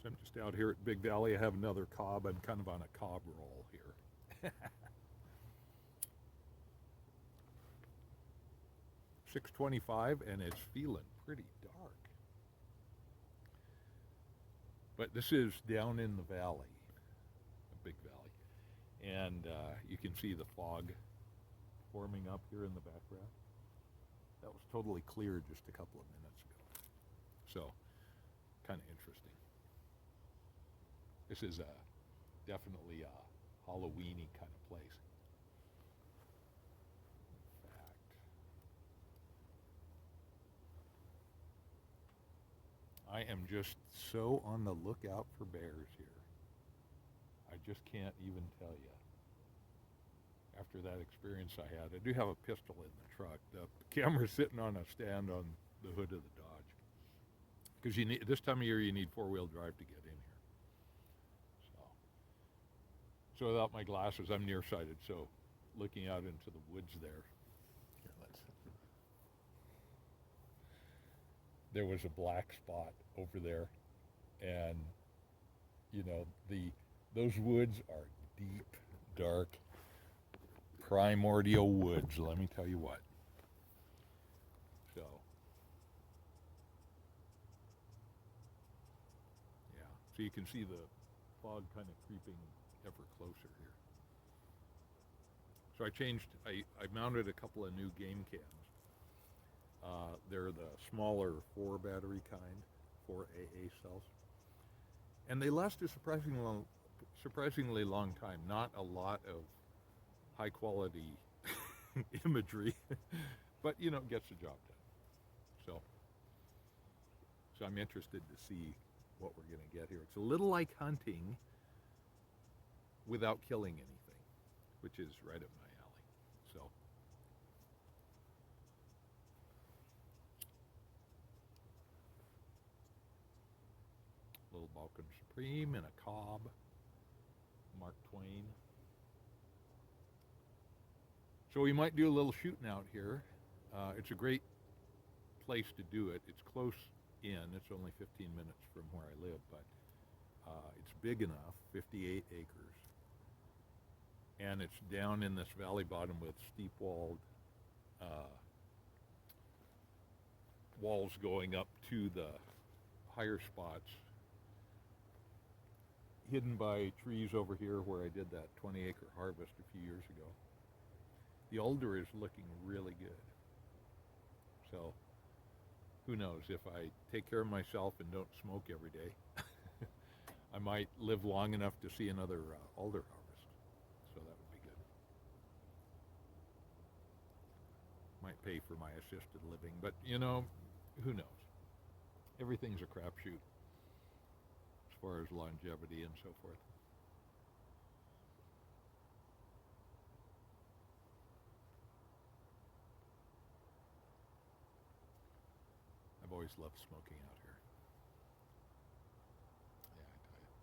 I'm just out here at Big Valley. I have another cob. I'm kind of on a cob roll here. 6:25, and it's feeling pretty dark. But this is down in the valley, a big valley, and you can see the fog forming up here in the background. That was totally clear just a couple of minutes ago. So, kind of interesting. This is definitely a Halloweeny kind of place. In fact, I am just so on the lookout for bears here. I just can't even tell you. After that experience I had, I do have a pistol in the truck. The camera's sitting on a stand on the hood of the Dodge. Because you need, this time of year you need four-wheel drive to get in here. So without my glasses, I'm nearsighted. So looking out into the woods there. There was a black spot over there, and you know those woods are deep, dark, primordial woods. Let me tell you what. So yeah, so you can see the fog kind of creeping ever closer here. So I mounted a couple of new game cams. They're the smaller 4 battery kind, 4 AA cells. And they last a surprisingly long time. Not a lot of high quality imagery, but you know, it gets the job done. So I'm interested to see what we're going to get here. It's a little like hunting without killing anything, which is right up my alley. So little Balkan Supreme in a cob, Mark Twain. So we might do a little shooting out here. It's a great place to do it. It's close in. It's only 15 minutes from where I live, but it's big enough, 58 acres. And it's down in this valley bottom with steep-walled walls going up to the higher spots, hidden by trees over here where I did that 20-acre harvest a few years ago. The alder is looking really good. So who knows, if I take care of myself and don't smoke every day, I might live long enough to see another alder harvest. So that would be good. Might pay for my assisted living, but you know, who knows? Everything's a crapshoot as far as longevity and so forth. I've always loved smoking out here. Yeah, I tell you.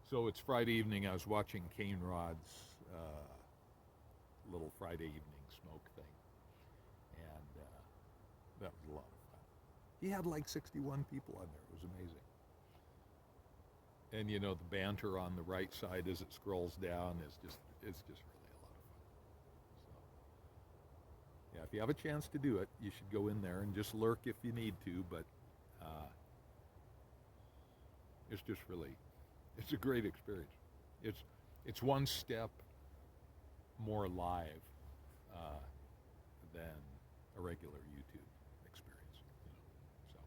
So it's Friday evening. I was watching Kane Rod's little Friday evening smoke thing, and that was a lot of fun. He had like 61 people on there. It was amazing. And you know, the banter on the right side as it scrolls down is just really a lot of fun. So yeah, if you have a chance to do it, you should go in there and just lurk if you need to, but it's just really, it's a great experience. It's one step more live than a regular YouTube experience, you know.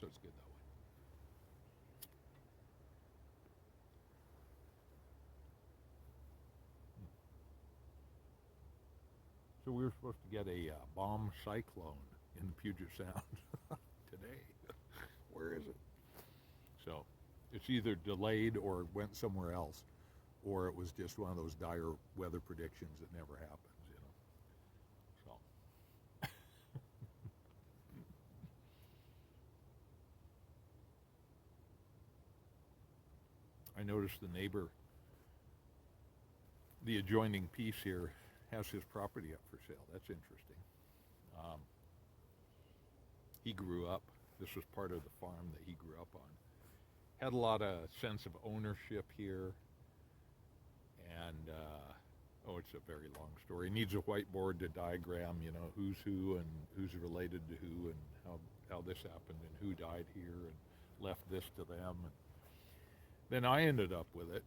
So it's good that way. So we were supposed to get a bomb cyclone in Puget Sound today. Where is it? So it's either delayed or went somewhere else, or it was just one of those dire weather predictions that never happens, you know. So I noticed the neighbor, the adjoining piece here, has his property up for sale. That's interesting. He grew up This was part of the farm that he grew up on. Had a lot of sense of ownership here, and it's a very long story. He needs a whiteboard to diagram, who's who and who's related to who, and how this happened and who died here and left this to them. And then I ended up with it,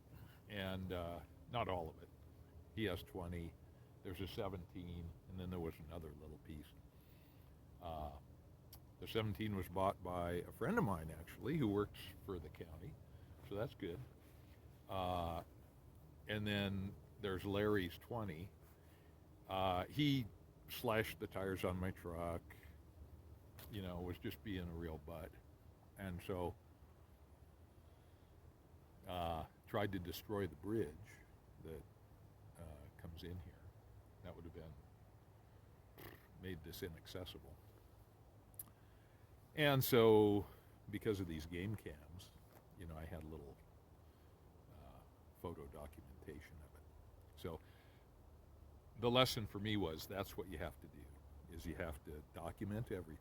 and not all of it. He has 20. There's a 17, and then there was another little piece. The 17 was bought by a friend of mine, actually, who works for the county, so that's good. And then there's Larry's 20. He slashed the tires on my truck, was just being a real butt. And so tried to destroy the bridge that comes in here. That would have made this inaccessible. And so, because of these game cams, I had a little photo documentation of it. So, the lesson for me was that's what you have to do, is you have to document everything,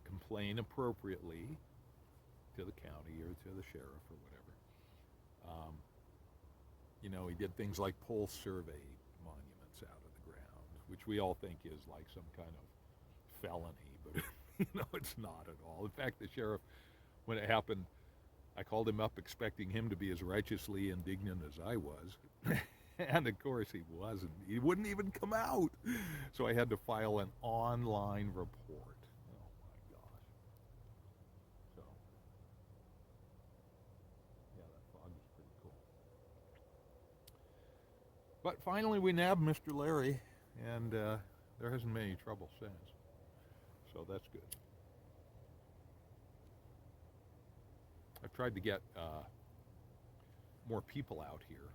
complain appropriately to the county or to the sheriff or whatever. He did things like pull survey monuments out of the ground, which we all think is like some kind of felony, but it's not at all. In fact, the sheriff, when it happened, I called him up expecting him to be as righteously indignant as I was. And of course he wasn't. He wouldn't even come out. So I had to file an online report. Oh my gosh. So, yeah, that fog is pretty cool. But finally we nabbed Mr. Larry, and there hasn't been any trouble since. So that's good. I've tried to get more people out here.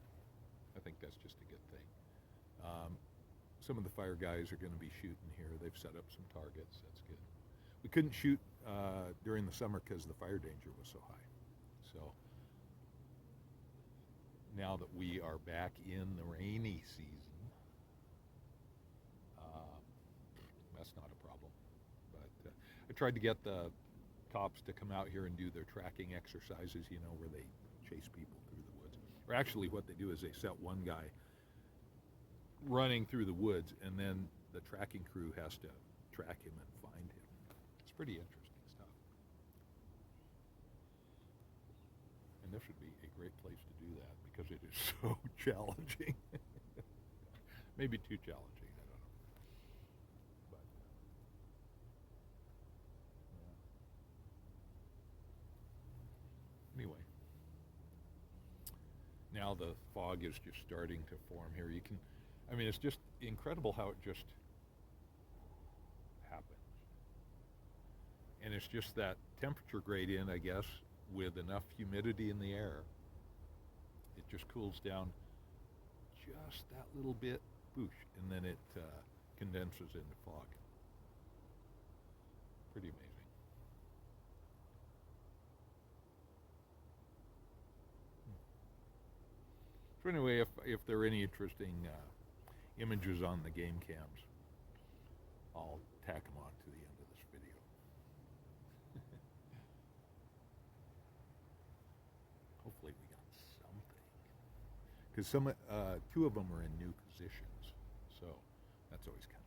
I think that's just a good thing. Some of the fire guys are going to be shooting here. They've set up some targets. That's good. We couldn't shoot during the summer because the fire danger was so high. So now that we are back in the rainy season, that's not a problem. But I tried to get the cops to come out here and do their tracking exercises, where they chase people through the woods. Or actually what they do is they set one guy running through the woods, and then the tracking crew has to track him and find him. It's pretty interesting stuff. And this would be a great place to do that because it is so challenging. Maybe too challenging, I don't know. But, yeah. Anyway, now the fog is just starting to form here. It's just incredible how it just happens. And it's just that temperature gradient, I guess, with enough humidity in the air, it just cools down just that little bit, boosh, and then it condenses into fog. Pretty amazing. So anyway, if there are any interesting images on the game cams, I'll tack them on to the end of this video. Hopefully we got something. Because two of them are in new positions, so that's always kind of